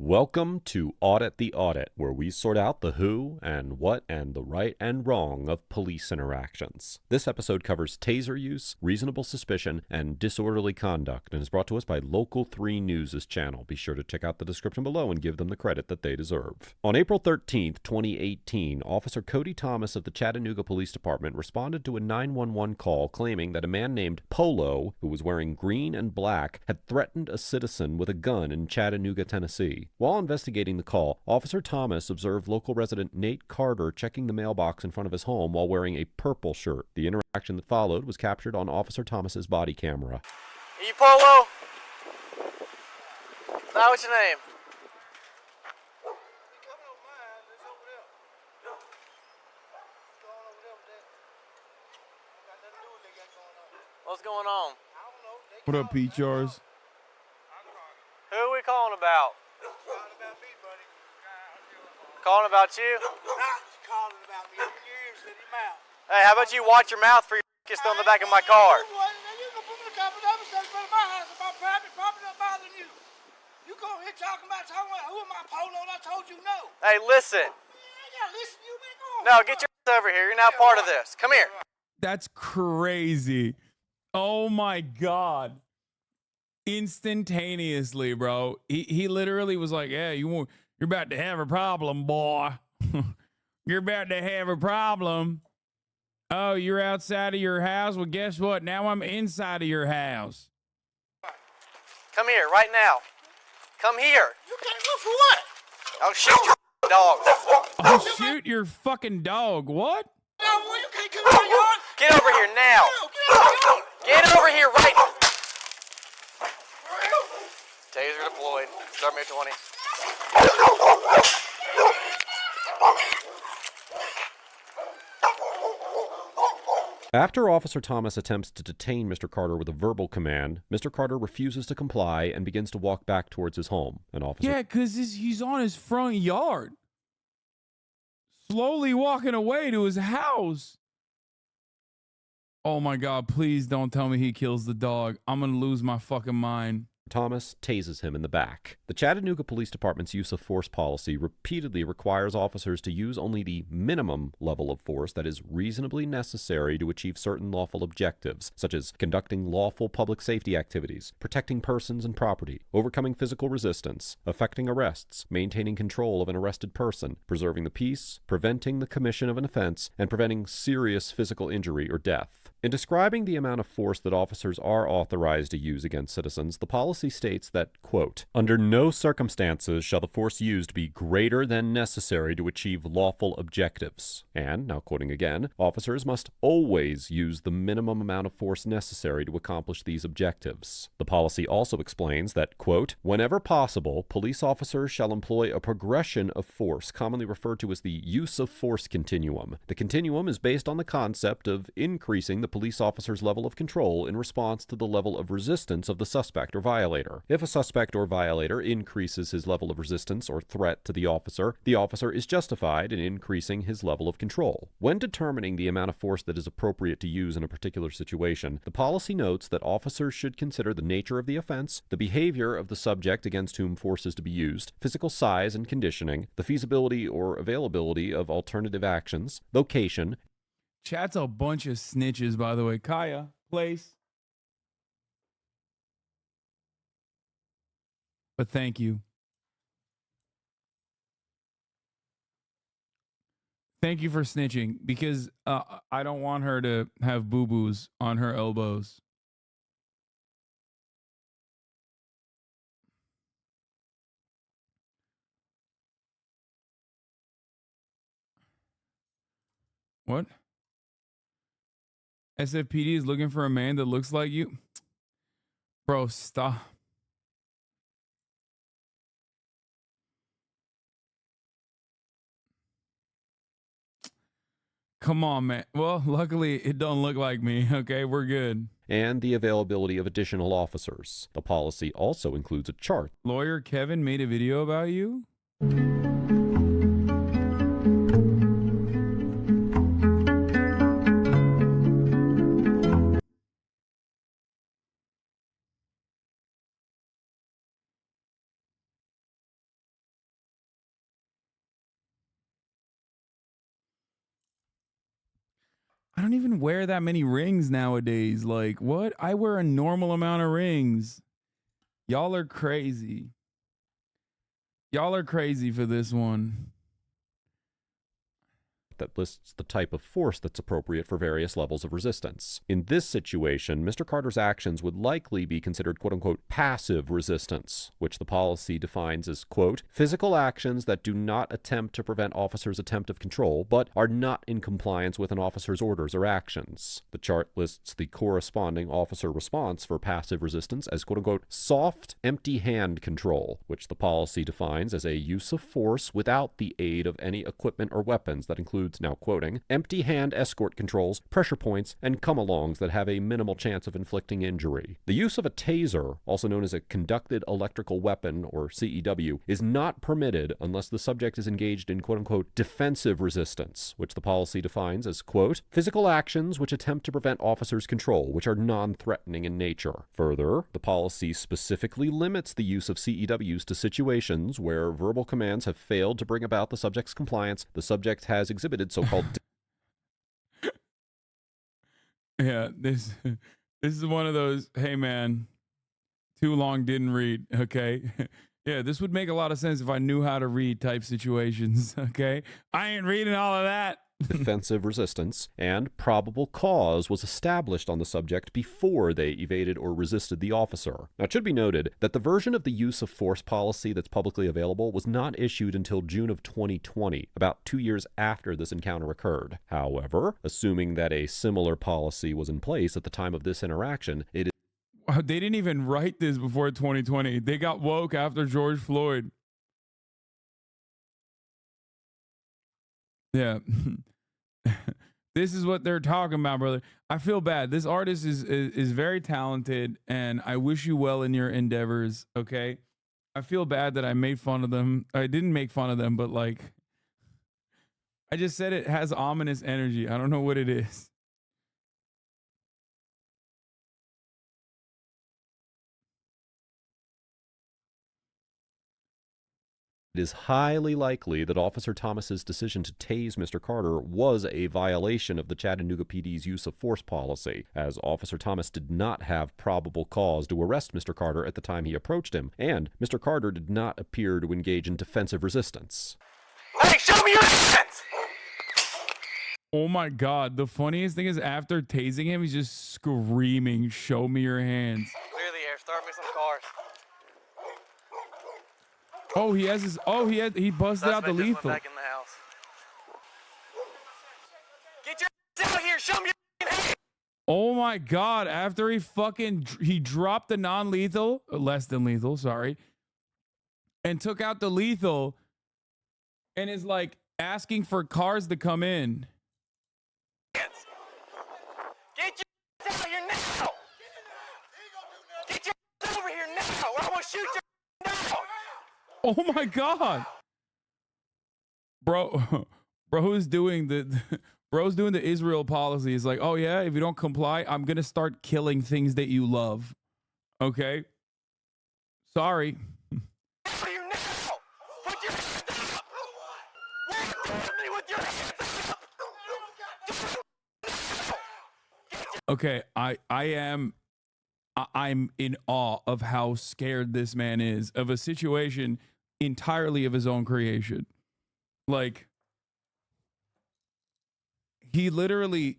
Welcome to Audit the Audit, where we sort out the who and what and the right and wrong of police interactions. This episode covers taser use, reasonable suspicion, and disorderly conduct, and is brought to us by Local 3 News' channel. Be sure to check out the description below and give them the credit that they deserve. On April 13th, 2018, Officer Cody Thomas of the Chattanooga Police Department responded to a 911 call claiming that a man named Polo, who was wearing green and black, had threatened a citizen with a gun in Chattanooga, Tennessee. While investigating the call, Officer Thomas observed local resident Nate Carter checking the mailbox in front of his home while wearing a purple shirt. The interaction that followed was captured on Officer Thomas's body camera. Are you Polo? Now what's your name? What's going on? What up, Peachars? Who are we calling about? Calling about you? Calling about me. Your ears in your mouth. Hey, how about you watch your mouth for your kissed on the back of my car? You gonna put me in the car, but I'm in front of my house about private property not bothering you. You go here talking about who am I, Polo? And I told you no. Hey, listen. Yeah, listen, you man. Go on. No, get your ass over here. You're now part of this. Come here. That's crazy. Oh my God. Instantaneously, bro. He literally was like, yeah, you're about to have a problem, boy. You're about to have a problem. Oh, you're outside of your house? Well, guess what? Now I'm inside of your house. Come here, right now. Come here. You can't look for what? I'll shoot your dog. Oh, shoot your fucking dog. What? No, boy, you can't come in my yard. Get over here now. Get out of my yard. Get over here right now. Taser deployed. Start me at 20. After Officer Thomas attempts to detain Mr. Carter with a verbal command, Mr. Carter refuses to comply and begins to walk back towards his home. Yeah, because he's on his front yard. Slowly walking away to his house. Oh my God, please don't tell me he kills the dog. I'm going to lose my fucking mind. Thomas tases him in the back. The Chattanooga Police Department's use of force policy repeatedly requires officers to use only the minimum level of force that is reasonably necessary to achieve certain lawful objectives, such as conducting lawful public safety activities, protecting persons and property, overcoming physical resistance, effecting arrests, maintaining control of an arrested person, preserving the peace, preventing the commission of an offense, and preventing serious physical injury or death. In describing the amount of force that officers are authorized to use against citizens, the policy states that, quote, under no circumstances shall the force used be greater than necessary to achieve lawful objectives. And, now quoting again, officers must always use the minimum amount of force necessary to accomplish these objectives. The policy also explains that, quote, whenever possible, police officers shall employ a progression of force, commonly referred to as the use of force continuum. The continuum is based on the concept of increasing the police officer's level of control in response to the level of resistance of the suspect or violator. If a suspect or violator increases his level of resistance or threat to the officer is justified in increasing his level of control. When determining the amount of force that is appropriate to use in a particular situation, the policy notes that officers should consider the nature of the offense, the behavior of the subject against whom force is to be used, physical size and conditioning, the feasibility or availability of alternative actions, location. Chat's a bunch of snitches, by the way. Kaya, place. But thank you. Thank you for snitching, because I don't want her to have boo-boos on her elbows. What? SFPD is looking for a man that looks like you? Bro, stop. Come on, man. Well, luckily, it don't look like me. Okay, we're good. And the availability of additional officers. The policy also includes a chart. Lawyer Kevin made a video about you? I don't even wear that many rings nowadays. Like, what? I wear a normal amount of rings. Y'all are crazy. Y'all are crazy for this one. That lists the type of force that's appropriate for various levels of resistance. In this situation, Mr. Carter's actions would likely be considered quote-unquote passive resistance, which the policy defines as, quote, physical actions that do not attempt to prevent officers' attempt of control, but are not in compliance with an officer's orders or actions. The chart lists the corresponding officer response for passive resistance as, quote-unquote, soft, empty hand control, which the policy defines as a use of force without the aid of any equipment or weapons that includes, now quoting, empty hand escort controls, pressure points, and come-alongs that have a minimal chance of inflicting injury. The use of a taser, also known as a conducted electrical weapon, or CEW, is not permitted unless the subject is engaged in quote-unquote defensive resistance, which the policy defines as, quote, physical actions which attempt to prevent officers' control, which are non-threatening in nature. Further, the policy specifically limits the use of CEWs to situations where verbal commands have failed to bring about the subject's compliance, the subject has exhibited so-called Yeah, this is one of those, hey man, too long didn't read, okay? Yeah, this would make a lot of sense if I knew how to read type situations, okay? I ain't reading all of that. defensive resistance, and probable cause was established on the subject before they evaded or resisted the officer. Now, it should be noted that the version of the use of force policy that's publicly available was not issued until June of 2020, about 2 years after this encounter occurred. However, assuming that a similar policy was in place at the time of this interaction, it is They didn't even write this before 2020. They got woke after George Floyd. Yeah. This is what they're talking about, brother. I feel bad. This artist is very talented, and I wish you well in your endeavors, okay? I feel bad that I made fun of them. I didn't make fun of them, but like, I just said it has ominous energy. I don't know what it is. It is highly likely that Officer Thomas's decision to tase Mr. Carter was a violation of the Chattanooga PD's use of force policy, as Officer Thomas did not have probable cause to arrest Mr. Carter at the time he approached him, and Mr. Carter did not appear to engage in defensive resistance. Hey, show me your hands! Oh my God. The funniest thing is after tasing him, he's just screaming, show me your hands. Clear the air. Start me some cars. Oh, he has his, he busted out the Suspect just went lethal. back in the house. Get your ass out here. Show me your hands. Oh my God. After he dropped the non-lethal, less than lethal, sorry, and took out the lethal and is like asking for cars to come in. Get your ass out here now. Get your ass over here now, or I'm gonna shoot your now. Oh my God. Bro's doing the Israel policy. It's like, oh yeah, if you don't comply, I'm going to start killing things that you love. Okay? Sorry. Over here now. Put your hands up. Walk towards me with your hands up. Okay, I'm in awe of how scared this man is of a situation entirely of his own creation. Like, he literally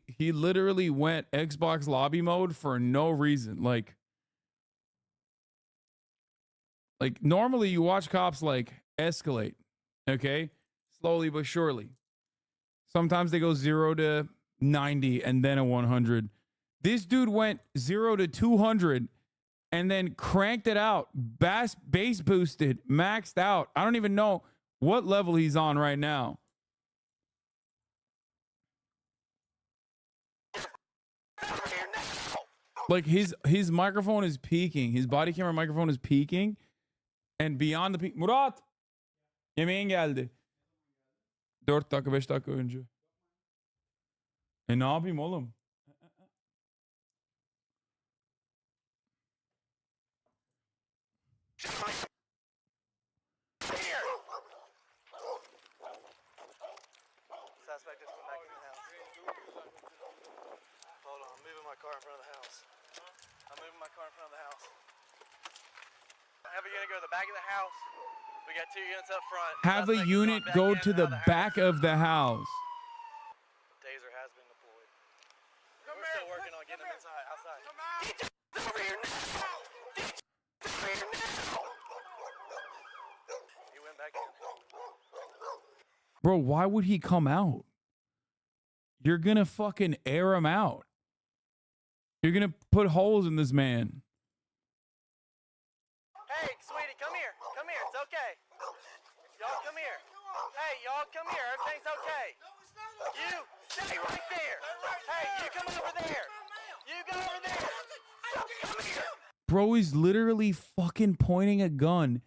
went Xbox lobby mode for no reason. Like normally you watch cops like escalate, okay? Slowly but surely. Sometimes they go 0 to 90 and then a 100. This dude went 0 to 200 and then cranked it out, bass boosted, maxed out. I don't even know what level he's on right now. Like his microphone is peaking. His body camera microphone is peaking. And beyond the peak. Murat! Yemeğin geldi. 4 dakika 5 dakika önce. Ne yapayım oğlum? Suspect just went back in the house. We're gonna go to the back of the house. We got 2 units up front. Have a Suspect is unit going back go in to and the out of back house. of the house. Taser has been deployed. Come We're still working on getting him inside, outside. Come out. Over here now! Over here now! He went back in. Bro, why would he come out? You're gonna fucking air him out. You're gonna put holes in this man. Hey, sweetie, come here. Come here. It's okay. Y'all come here. Hey, y'all come here. Everything's okay. You stay right there. Hey, you come over there. You go over there. Come here. Bro is literally fucking pointing a gun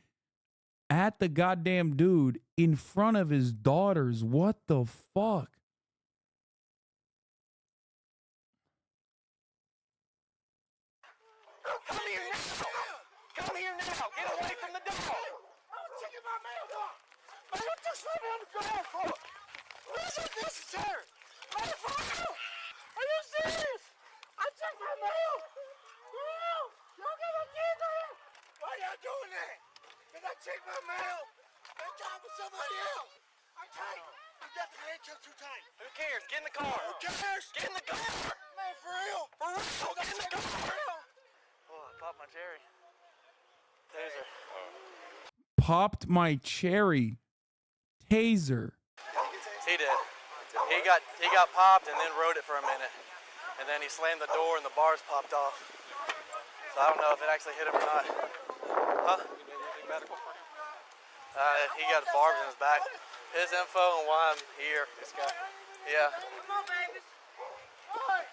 at the goddamn dude in front of his daughters. What the fuck? Come here now. Come here now. Get away from the dog. I'm taking my mail off. Man, what you sleeping on the ground for? This is necessary. Motherfucker! Are you serious? I checked my mail. Girl, y'all got my kids on here. Why y'all doing that? Because I checked my mail. They talking with somebody else. I'm tight. You got the handcuffs too tight. Who cares? Get in the car. Who cares? Get in the car. Man, for real. For real. Get in the car. Real. Oh, I popped my cherry. Taser. Popped my cherry. Taser. He did. He got popped and then rode it for a minute. And then he slammed the door and the bars popped off. So I don't know if it actually hit him or not. Huh? Medical for him? He got barbs in his back. His info and why I'm here. This guy. Yeah. Come on, babies. All right.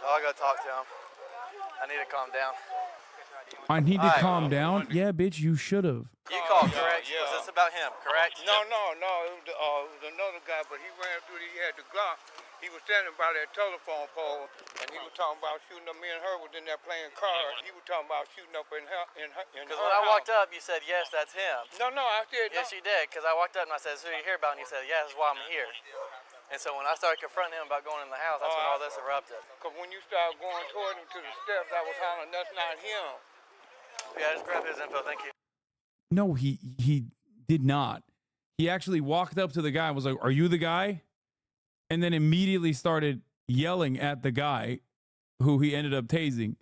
I'll go talk to him. I need to calm down. I need to Alright. calm down. Yeah, bitch, you should have. You called, correct? yeah. Was this about him, correct? No, it was another guy, but he ran through. He had the Glock. He was standing by that telephone pole, and he was talking about shooting up. Me and her was in there playing cards. He was talking about shooting up in her. Because when I walked up, you said, yes, that's him. No, I said no. Yes, you did, because I walked up and I said, who are you here about? And you said, yeah, this is why I'm here. And so when I started confronting him about going in the house, that's when all this erupted. Because when you started going toward him to the steps, I was hollering, that's not him. Yeah, just grab his info, thank you. No, he did not. He actually walked up to the guy and was like, "Are you the guy?" And then immediately started yelling at the guy who he ended up tasing.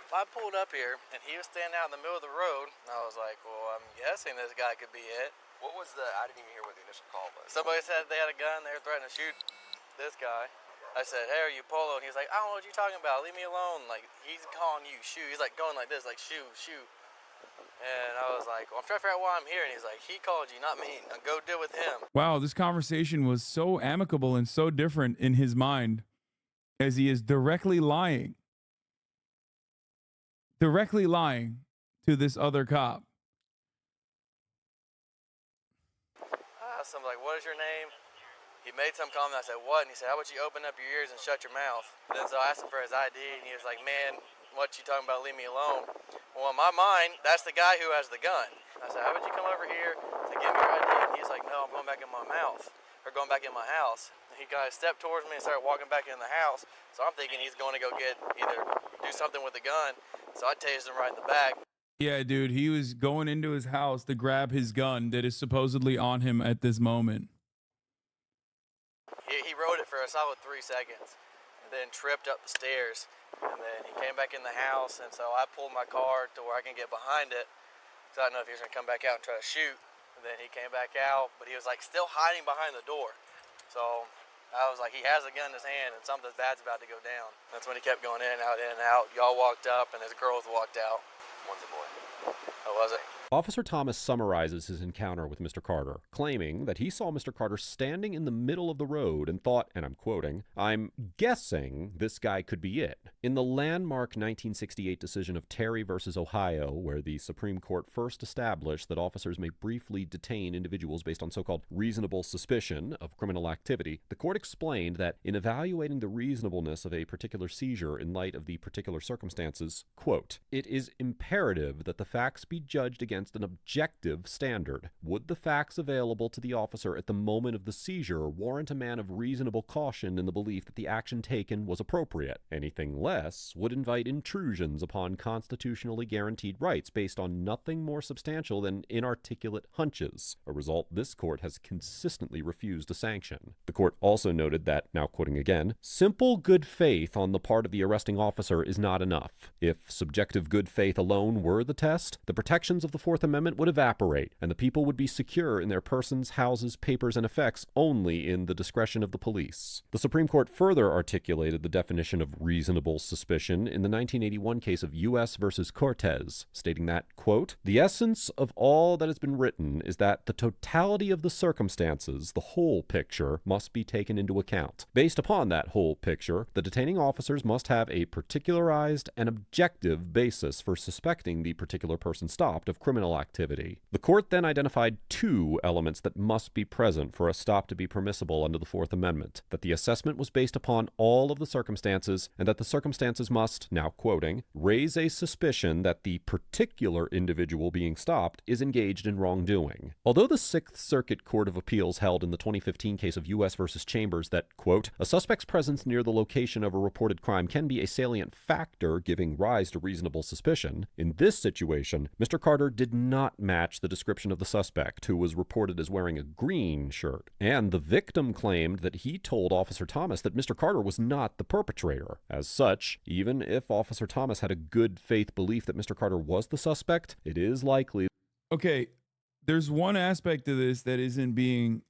I pulled up here and he was standing out in the middle of the road. And I was like, well, I'm guessing this guy could be it. What was I didn't even hear what the initial call was. Somebody said they had a gun, they were threatening to shoot this guy. I said, hey, are you Polo? And he's like, I don't know what you're talking about. Leave me alone. Like, he's calling you shoe. He's like going like this, like shoe. And I was like, well, I'm trying to figure out why I'm here. And he's like, he called you, not me. Now go deal with him. Wow, this conversation was so amicable and so different in his mind as he is directly lying to this other cop. So I'm like, what is your name? He made some comment. I said, what? And he said, how about you open up your ears and shut your mouth? And then so I asked him for his ID, and he was like, man, what you talking about? Leave me alone. Well, in my mind, that's the guy who has the gun. I said, how about you come over here to give me your ID? And he's like, no, I'm going back in my mouth, or going back in my house. And he kind of stepped towards me and started walking back in the house. So I'm thinking he's going to go get either do something with the gun. So I tased him right in the back. Yeah, dude, he was going into his house to grab his gun that is supposedly on him at this moment. He rode it for a solid 3 seconds, and then tripped up the stairs, and then he came back in the house, and so I pulled my car to where I can get behind it, so I didn't know if he was going to come back out and try to shoot. And then he came back out, but he was like still hiding behind the door. So I was like, he has a gun in his hand, and something bad's about to go down. That's when he kept going in and out, in and out. Y'all walked up, and his girls walked out. One's a boy. Oh, was it? Officer Thomas summarizes his encounter with Mr. Carter, claiming that he saw Mr. Carter standing in the middle of the road and thought, and I'm quoting, I'm guessing this guy could be it. In the landmark 1968 decision of Terry versus Ohio, where the Supreme Court first established that officers may briefly detain individuals based on so-called reasonable suspicion of criminal activity, the court explained that in evaluating the reasonableness of a particular seizure in light of the particular circumstances, quote, it is imperative that the facts be judged against an objective standard. Would the facts available to the officer at the moment of the seizure warrant a man of reasonable caution in the belief that the action taken was appropriate? Anything less would invite intrusions upon constitutionally guaranteed rights based on nothing more substantial than inarticulate hunches, a result this court has consistently refused to sanction. The court also noted that, now quoting again, simple good faith on the part of the arresting officer is not enough. If subjective good faith alone were the test, the protections of the Fourth Amendment would evaporate, and the people would be secure in their persons, houses, papers, and effects only in the discretion of the police. The Supreme Court further articulated the definition of reasonable suspicion in the 1981 case of U.S. versus Cortez, stating that, quote, "The essence of all that has been written is that the totality of the circumstances, the whole picture, must be taken into account. Based upon that whole picture, the detaining officers must have a particularized and objective basis for suspecting the particular person stopped of criminal activity." The court then identified two elements that must be present for a stop to be permissible under the Fourth Amendment: that the assessment was based upon all of the circumstances, and that the circumstances must, now quoting, "raise a suspicion that the particular individual being stopped is engaged in wrongdoing." Although the Sixth Circuit Court of Appeals held in the 2015 case of U.S. versus Chambers that, quote, "a suspect's presence near the location of a reported crime can be a salient factor giving rise to reasonable suspicion," in this situation, Mr. Carter did not match the description of the suspect, who was reported as wearing a green shirt, and the victim claimed that he told Officer Thomas that Mr. Carter was not the perpetrator. As such, even if Officer Thomas had a good faith belief that Mr. Carter was the suspect, it is likely. Okay, there's one aspect to this that isn't being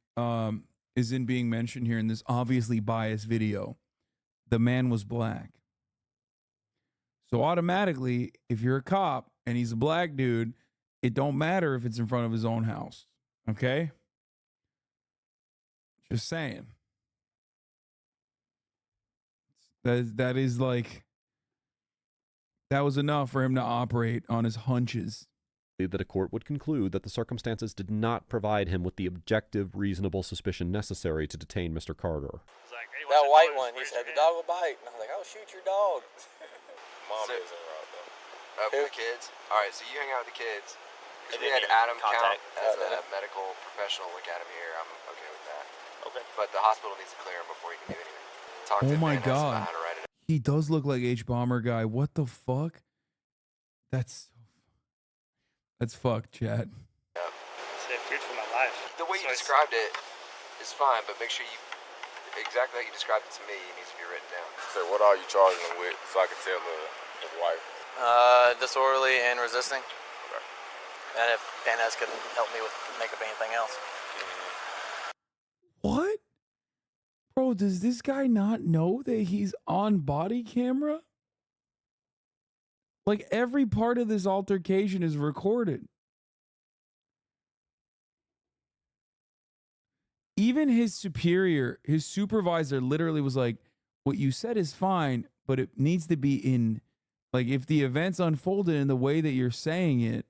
mentioned here in this obviously biased video. The man was black. So automatically, if you're a cop and he's a black dude, it don't matter if it's in front of his own house. Okay? Just saying. That is like, that was enough for him to operate on his hunches. That a court would conclude that the circumstances did not provide him with the objective, reasonable suspicion necessary to detain Mr. Carter. That white one, he said, the dog will bite. And I was like, oh, shoot your dog. Mom isn't right, though. For the kids? Alright, so you hang out with the kids. If we had Adam count as a medical professional look at him here, I'm okay with that. Okay. But the hospital needs to clear him before he can do anything. Talk to Oh my him God. about how to write it. He does look like H-Bomber guy. What the fuck? That's fucked, chat. Yeah. It feared for my life. The way you described it is fine, but make sure you, exactly like you described it to me, it needs to be written down. So what are you charging him with so I can tell his wife? Disorderly and resisting. Okay. And if Panas could help me with make up anything else. What? Bro, does this guy not know that he's on body camera? Like, every part of this altercation is recorded. Even his superior, his supervisor literally was like, what you said is fine, but it needs to be in, like, if the events unfolded in the way that you're saying it,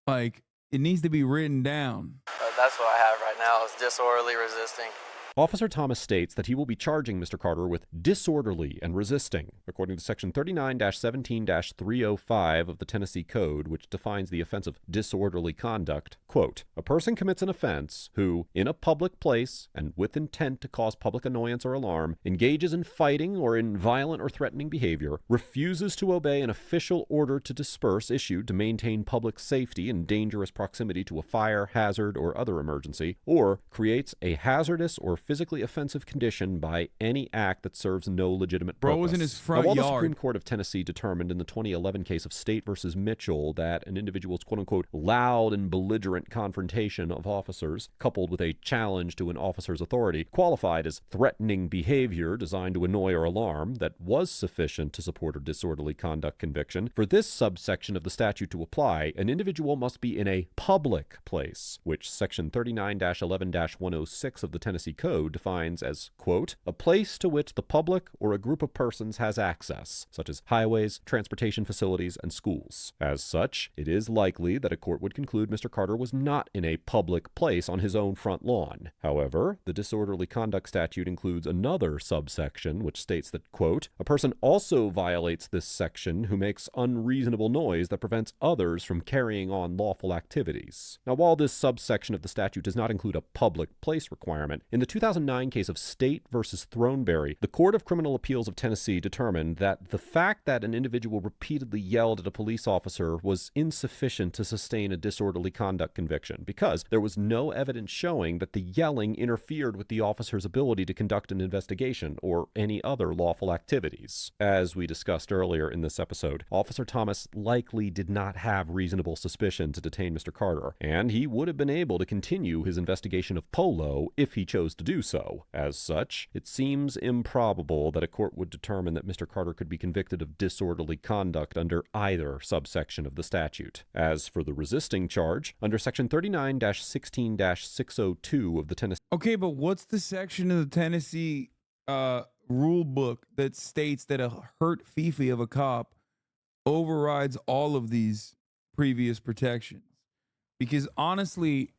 like, it needs to be written down. That's what I have right now is disorderly resisting. Officer Thomas states that he will be charging Mr. Carter with disorderly and resisting, according to Section 39-17-305 of the Tennessee Code, which defines the offense of disorderly conduct. Quote, "A person commits an offense who, in a public place and with intent to cause public annoyance or alarm, engages in fighting or in violent or threatening behavior, refuses to obey an official order to disperse issued to maintain public safety in dangerous proximity to a fire, hazard, or other emergency, or creates a hazardous or physically offensive condition by any act that serves no legitimate purpose." Bro was in his front while yard. The Supreme Court of Tennessee determined in the 2011 case of State versus Mitchell that an individual's quote-unquote loud and belligerent confrontation of officers, coupled with a challenge to an officer's authority, qualified as threatening behavior designed to annoy or alarm, that was sufficient to support a disorderly conduct conviction. For this subsection of the statute to apply, an individual must be in a public place, which Section 39-11-106 of the Tennessee Code Code defines as, quote, a place to which the public or a group of persons has access, such as highways, transportation facilities, and schools. As such, it is likely that a court would conclude Mr. Carter was not in a public place on his own front lawn. However, the disorderly conduct statute includes another subsection which states that, quote, a person also violates this section who makes unreasonable noise that prevents others from carrying on lawful activities. Now, while this subsection of the statute does not include a public place requirement, in the 2009 case of State versus Throneberry, the Court of Criminal Appeals of Tennessee determined that the fact that an individual repeatedly yelled at a police officer was insufficient to sustain a disorderly conduct conviction because there was no evidence showing that the yelling interfered with the officer's ability to conduct an investigation or any other lawful activities. As we discussed earlier in this episode, Officer Thomas likely did not have reasonable suspicion to detain Mr. Carter, and he would have been able to continue his investigation of Polo if he chose to do so. As such, it seems improbable that a court would determine that Mr. Carter could be convicted of disorderly conduct under either subsection of the statute. As for the resisting charge, under Section 39-16-602 of the Tennessee... Okay, but what's the section of the Tennessee rule book that states that a hurt fifi of a cop overrides all of these previous protections? Because honestly, it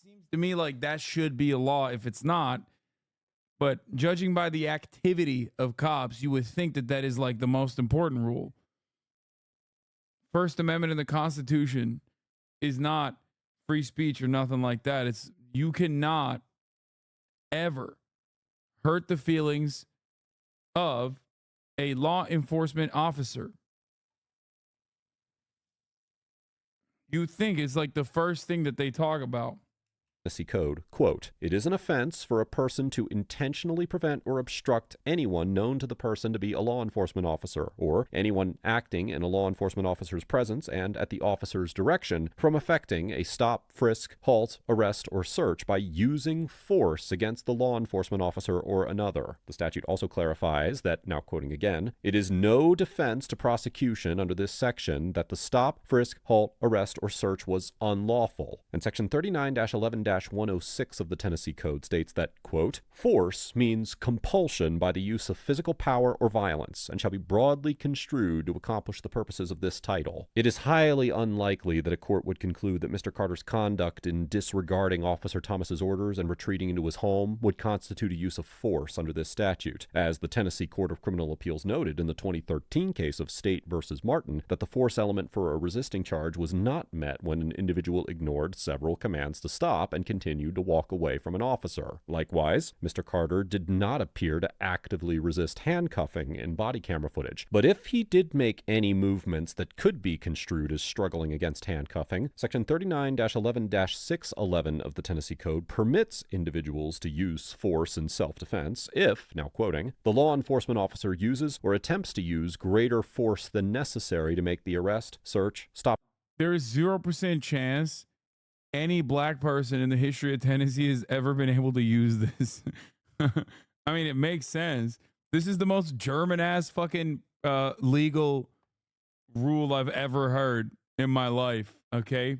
seems to me like that should be a law if it's not. But judging by the activity of cops, you would think that that is like the most important rule. First Amendment in the Constitution is not free speech or nothing like that. It's you cannot ever hurt the feelings of a law enforcement officer. You think it's like the first thing that they talk about. Tennessee Code, quote, it is an offense for a person to intentionally prevent or obstruct anyone known to the person to be a law enforcement officer, or anyone acting in a law enforcement officer's presence and at the officer's direction from effecting a stop, frisk, halt, arrest, or search by using force against the law enforcement officer or another. The statute also clarifies that, now quoting again, it is no defense to prosecution under this section that the stop, frisk, halt, arrest, or search was unlawful. And Section 39-11-106 of the Tennessee Code states that, quote, force means compulsion by the use of physical power or violence and shall be broadly construed to accomplish the purposes of this title. It is highly unlikely that a court would conclude that Mr. Carter's conduct in disregarding Officer Thomas's orders and retreating into his home would constitute a use of force under this statute, as the Tennessee Court of Criminal Appeals noted in the 2013 case of State versus Martin that the force element for a resisting charge was not met when an individual ignored several commands to stop and continued to walk away from an officer. Likewise, Mr. Carter did not appear to actively resist handcuffing in body camera footage, but if he did make any movements that could be construed as struggling against handcuffing, Section 39-11-611 of the Tennessee Code permits individuals to use force in self-defense if, now quoting, the law enforcement officer uses or attempts to use greater force than necessary to make the arrest, search, stop. There is 0% chance any black person in the history of Tennessee has ever been able to use this. I mean, it makes sense. This is the most German-ass fucking legal rule I've ever heard in my life, okay?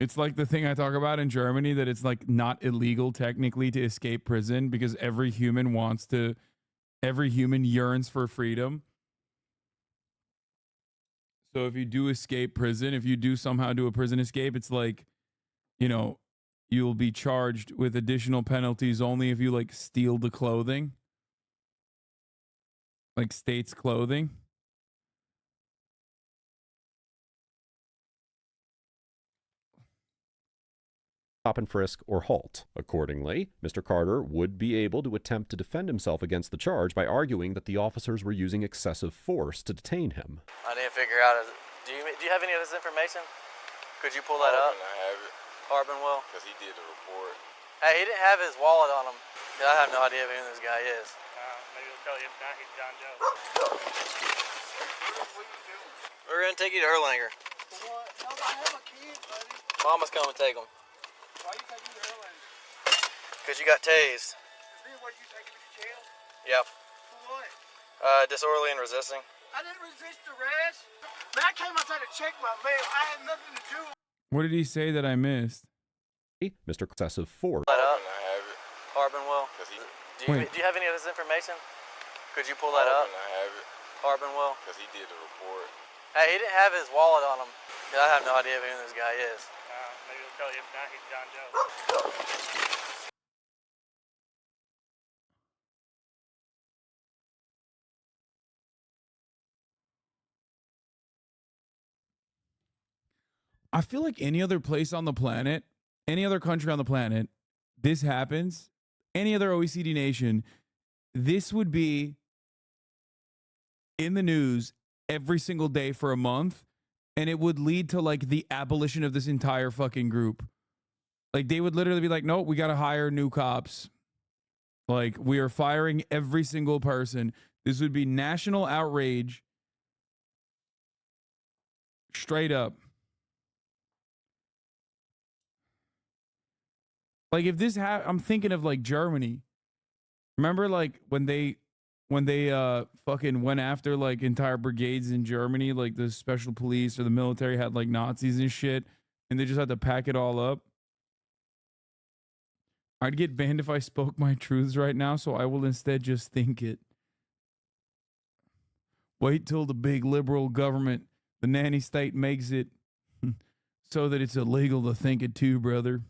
It's like the thing I talk about in Germany, that it's like not illegal technically to escape prison because every human yearns for freedom. So if you do escape prison, if you do somehow do a prison escape, it's like, you know, you'll be charged with additional penalties only if you like steal the clothing, like state's clothing. Stop and frisk or halt. Accordingly, Mr. Carter would be able to attempt to defend himself against the charge by arguing that the officers were using excessive force to detain him. I didn't figure out. Do you have any of this information? Could you pull that up? I have it. Harbin will? Because he did the report. Hey, he didn't have his wallet on him. I have no idea who this guy is. Maybe he'll tell you if not, he's John Joe. We're going to take you to Erlanger. What? No, I have a kid, buddy. Mama's coming to take him. Why you taking me to Erlanger? Because you got tased. Then what, you taking me to jail? Yep. For what? Disorderly and resisting. I didn't resist arrest. Man, I came outside to check my mail. I had nothing to do. What did he say that I missed? Mr. Excessive force. That up. I have it. Wait. Do you have any of this information? Could you pull that up? I have it. Harbin will? Because he did the report. Hey, he didn't have his wallet on him. I have no idea who this guy is. Maybe he'll tell you if not, he's John Joe. I feel like any other place on the planet, any other country on the planet, this happens, any other OECD nation, this would be in the news every single day for a month, and it would lead to like the abolition of this entire fucking group. Like they would literally be like, nope, we got to hire new cops. Like we are firing every single person. This would be national outrage. Straight up. Like if this I'm thinking of like Germany. Remember like when they fucking went after like entire brigades in Germany, like the special police or the military had like Nazis and shit, and they just had to pack it all up. I'd get banned if I spoke my truths right now, so I will instead just think it. Wait till the big liberal government, the nanny state, makes it so that it's illegal to think it too, brother.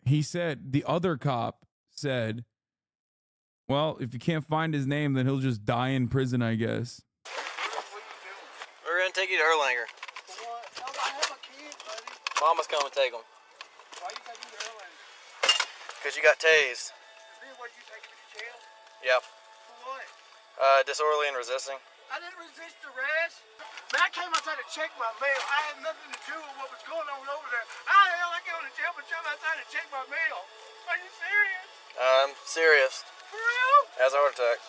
He said, the other cop said, well, if you can't find his name, then he'll just die in prison, I guess. We're going to take you to Erlanger. What? I have a kid, buddy. Mama's coming to take him. Why you taking me to Erlanger? Because you got tased. Is this what you taking me to jail? Yep. For what? Disorderly and resisting. I didn't resist arrest. Man, I came outside to check my mail. I had nothing to do with what was going on over there. How the hell I go to jail but jump outside to check my mail? Are you serious? I'm serious. For real? Has a heart attack.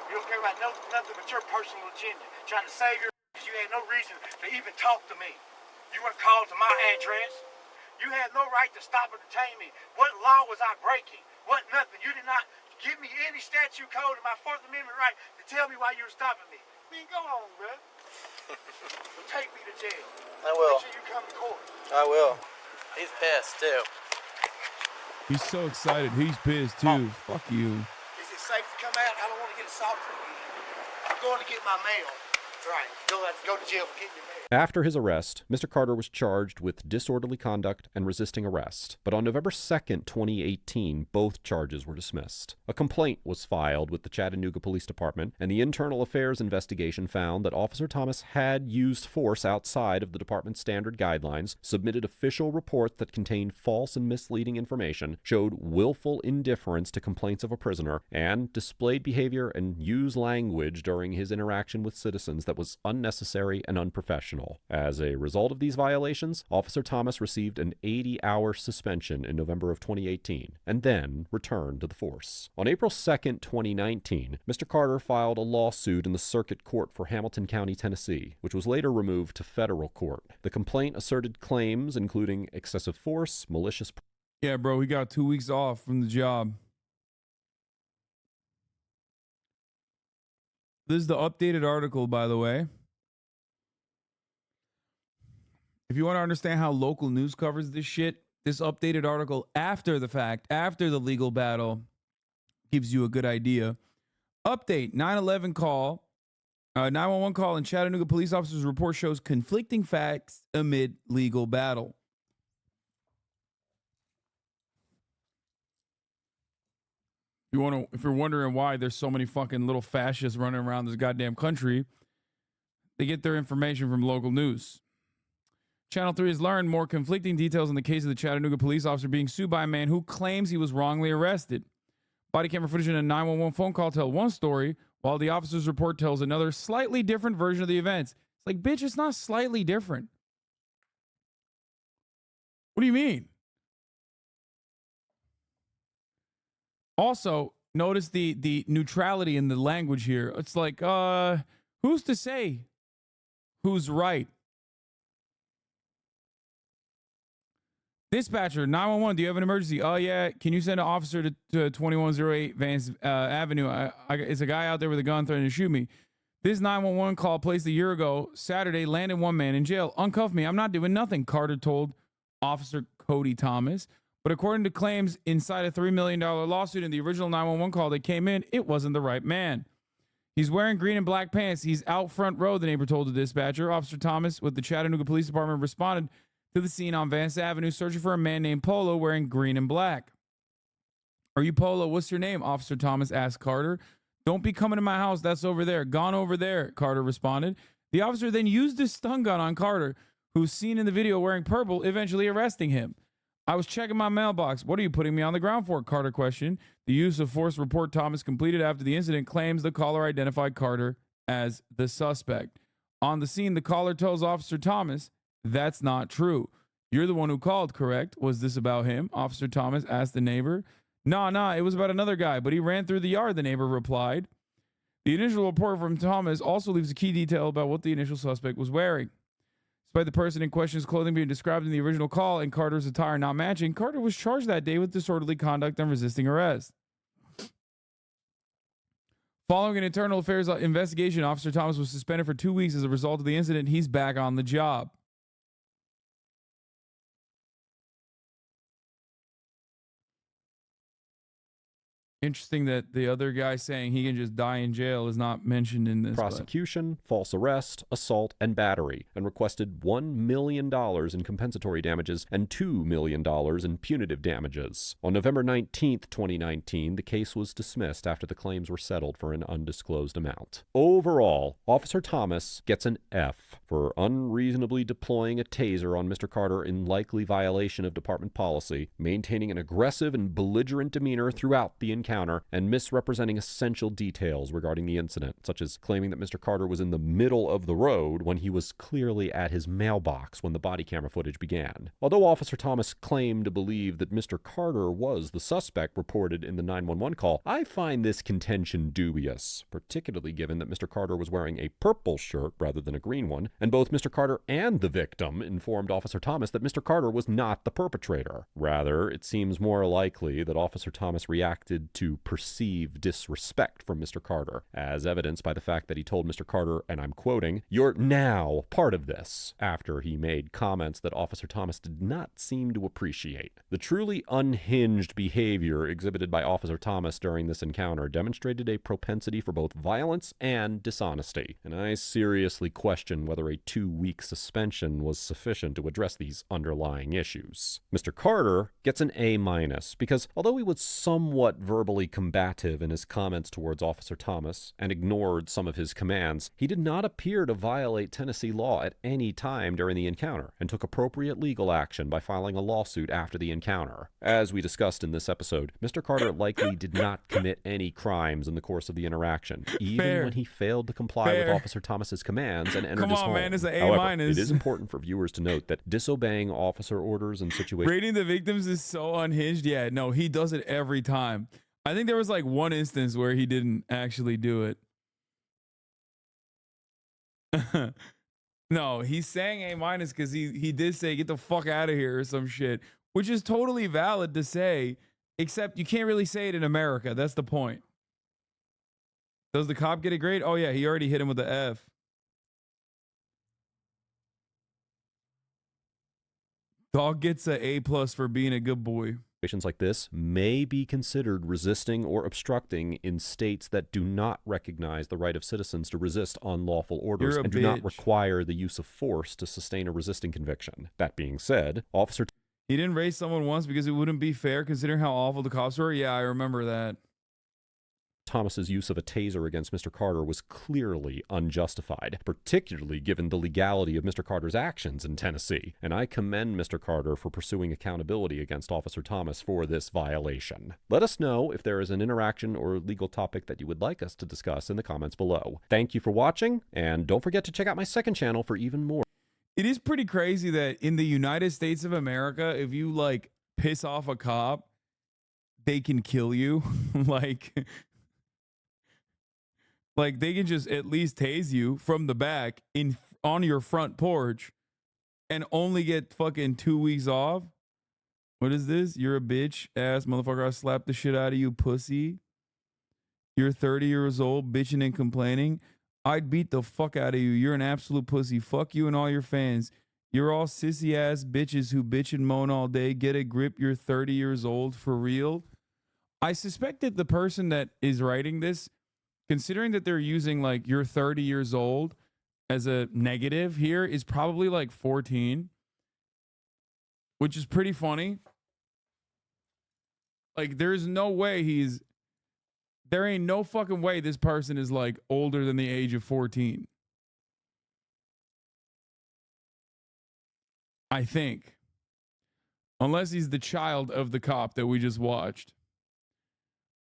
You don't care about nothing but your personal agenda. Trying to save your you had no reason to even talk to me. You were called to my address. You had no right to stop or detain me. What law was I breaking? What nothing? You did not give me any statute code of my Fourth Amendment right to tell me why you were stopping me. I mean, go on, bro. Take me to jail. I will. Make sure you come to court. I will. He's pissed, too. He's so excited. He's pissed, too. Fuck you. Is it safe to come out? I don't want to get assaulted again. I'm going to get my mail. Right. You'll have to go to jail and get your mail. After his arrest, Mr. Carter was charged with disorderly conduct and resisting arrest. But on November 2nd, 2018, both charges were dismissed. A complaint was filed with the Chattanooga Police Department, and the internal affairs investigation found that Officer Thomas had used force outside of the department's standard guidelines, submitted official reports that contained false and misleading information, showed willful indifference to complaints of a prisoner, and displayed behavior and used language during his interaction with citizens that was unnecessary and unprofessional. As a result of these violations, Officer Thomas received an 80-hour suspension in November of 2018 and then returned to the force. On April 2nd, 2019, Mr. Carter filed a lawsuit in the Circuit Court for Hamilton County, Tennessee, which was later removed to federal court. The complaint asserted claims including excessive force, malicious... Yeah, bro, he got 2 weeks off from the job. This is the updated article, by the way. If you want to understand how local news covers this shit, this updated article after the fact, after the legal battle, gives you a good idea. Update, 911 call. 911 call in Chattanooga police officers report shows conflicting facts amid legal battle. If you're wondering why there's so many fucking little fascists running around this goddamn country, they get their information from local news. Channel 3 has learned more conflicting details in the case of the Chattanooga police officer being sued by a man who claims he was wrongly arrested. Body camera footage and a 911 phone call tell one story, while the officer's report tells another slightly different version of the events. It's like, bitch, it's not slightly different. What do you mean? Also, notice the neutrality in the language here. It's like, who's to say who's right? Dispatcher, 911, do you have an emergency? Oh, yeah. Can you send an officer to 2108 Vance Avenue? It's a guy out there with a gun threatening to shoot me. This 911 call placed a year ago, Saturday, landed one man in jail. Uncuff me. I'm not doing nothing, Carter told Officer Cody Thomas. But according to claims inside a $3 million lawsuit in the original 911 call that came in, it wasn't the right man. He's wearing green and black pants. He's out front row, the neighbor told the dispatcher. Officer Thomas with the Chattanooga Police Department responded to the scene on Vance Avenue searching for a man named Polo wearing green and black. Are you Polo? What's your name? Officer Thomas asked Carter. Don't be coming to my house. That's over there. Gone over there, Carter responded. The officer then used his stun gun on Carter, who's seen in the video wearing purple, eventually arresting him. I was checking my mailbox. What are you putting me on the ground for? Carter questioned. The use of force report Thomas completed after the incident claims the caller identified Carter as the suspect. On the scene, the caller tells Officer Thomas, that's not true. You're the one who called, correct? Was this about him? Officer Thomas asked the neighbor. Nah, it was about another guy, but he ran through the yard, the neighbor replied. The initial report from Thomas also leaves a key detail about what the initial suspect was wearing. Despite the person in question's clothing being described in the original call and Carter's attire not matching, Carter was charged that day with disorderly conduct and resisting arrest. Following an internal affairs investigation, Officer Thomas was suspended for 2 weeks as a result of the incident. He's back on the job. Interesting that the other guy saying he can just die in jail is not mentioned in this. Prosecution, false arrest, assault, and battery, and requested $1 million in compensatory damages and $2 million in punitive damages. On November 19th, 2019, the case was dismissed after the claims were settled for an undisclosed amount. Overall, Officer Thomas gets an F for unreasonably deploying a taser on Mr. Carter in likely violation of department policy, maintaining an aggressive and belligerent demeanor throughout the encounter, and misrepresenting essential details regarding the incident, such as claiming that Mr. Carter was in the middle of the road when he was clearly at his mailbox when the body camera footage began. Although Officer Thomas claimed to believe that Mr. Carter was the suspect reported in the 911 call, I find this contention dubious, particularly given that Mr. Carter was wearing a purple shirt rather than a green one, and both Mr. Carter and the victim informed Officer Thomas that Mr. Carter was not the perpetrator. Rather, it seems more likely that Officer Thomas reacted to perceived disrespect from Mr. Carter, as evidenced by the fact that he told Mr. Carter, and I'm quoting, "You're now part of this," after he made comments that Officer Thomas did not seem to appreciate. The truly unhinged behavior exhibited by Officer Thomas during this encounter demonstrated a propensity for both violence and dishonesty, and I seriously question whether a 2-week suspension was sufficient to address these underlying issues. Mr. Carter gets an A- because although he was somewhat verbally combative in his comments towards Officer Thomas and ignored some of his commands, he did not appear to violate Tennessee law at any time during the encounter and took appropriate legal action by filing a lawsuit after the encounter. As we discussed in this episode, Mr. Carter likely did not commit any crimes in the course of the interaction, even when he failed to comply with Officer Thomas's commands and entered his home. Man, it's an A-. However, it is important for viewers to note that disobeying officer orders in situations... Rating the victims is so unhinged. Yeah, no, he does it every time. I think there was like one instance where he didn't actually do it. No, he's saying A- because he did say get the fuck out of here or some shit, which is totally valid to say, except you can't really say it in America. That's the point. Does the cop get a grade? Oh yeah, he already hit him with the F. Dog gets an A+ for being a good boy. Situations like this may be considered resisting or obstructing in states that do not recognize the right of citizens to resist unlawful orders and do not require the use of force to sustain a resisting conviction. That being said, He didn't raise someone once because it wouldn't be fair considering how awful the cops were? Yeah, I remember that. Thomas's use of a taser against Mr. Carter was clearly unjustified, particularly given the legality of Mr. Carter's actions in Tennessee, and I commend Mr. Carter for pursuing accountability against Officer Thomas for this violation. Let us know if there is an interaction or legal topic that you would like us to discuss in the comments below. Thank you for watching, and don't forget to check out my second channel for even more. It is pretty crazy that in the United States of America, if you like piss off a cop, they can kill you. Like they can just at least tase you from the back on your front porch and only get fucking 2 weeks off. What is this? You're a bitch ass motherfucker. I slapped the shit out of you, pussy. You're 30 years old, bitching and complaining. I'd beat the fuck out of you. You're an absolute pussy. Fuck you and all your fans. You're all sissy ass bitches who bitch and moan all day. Get a grip. You're 30 years old for real. I suspect that the person that is writing this, considering that they're using like you're 30 years old as a negative here, is probably like 14, which is pretty funny. Like there's no way there ain't no fucking way this person is like older than the age of 14. I think. Unless he's the child of the cop that we just watched.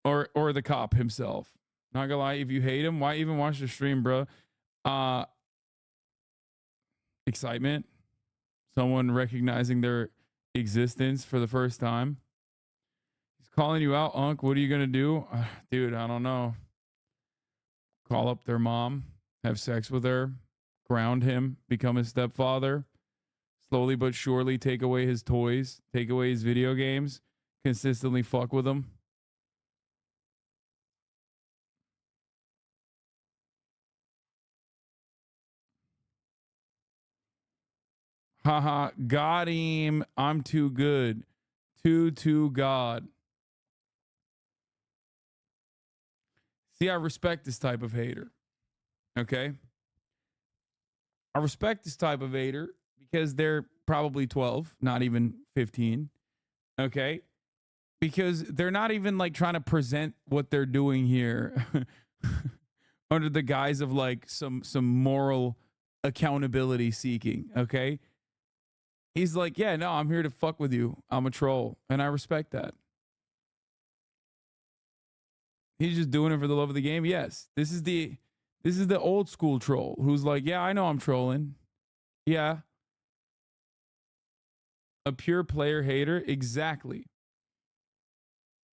Or the cop himself. Not gonna lie, if you hate him, why even watch the stream, bro? Excitement. Someone recognizing their existence for the first time. He's calling you out, Unc. What are you gonna do? Dude, I don't know. Call up their mom, have sex with her, ground him, become his stepfather, slowly but surely take away his toys, take away his video games, consistently fuck with him. Haha, got him. I'm too good. Too God. See, I respect this type of hater. Okay? I respect this type of hater because they're probably 12, not even 15. Okay? Because they're not even like trying to present what they're doing here under the guise of like some moral accountability seeking. Okay? He's like, yeah, no, I'm here to fuck with you. I'm a troll. And I respect that. He's just doing it for the love of the game. Yes. This is the old school troll who's like, yeah, I know I'm trolling. Yeah. A pure player hater. Exactly.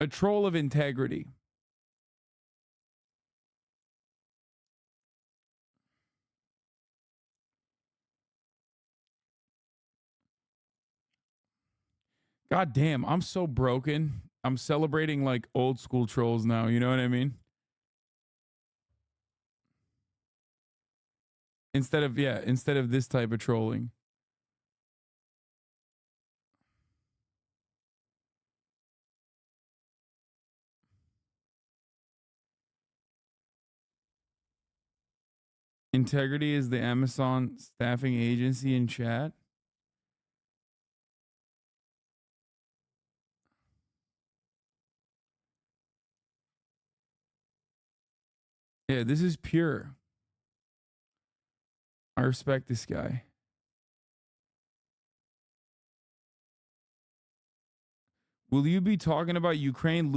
A troll of integrity. God damn, I'm so broken. I'm celebrating like old school trolls now. You know what I mean? Instead of this type of trolling. Integrity is the Amazon staffing agency in chat. Yeah, this is pure. I respect this guy. Will you be talking about Ukraine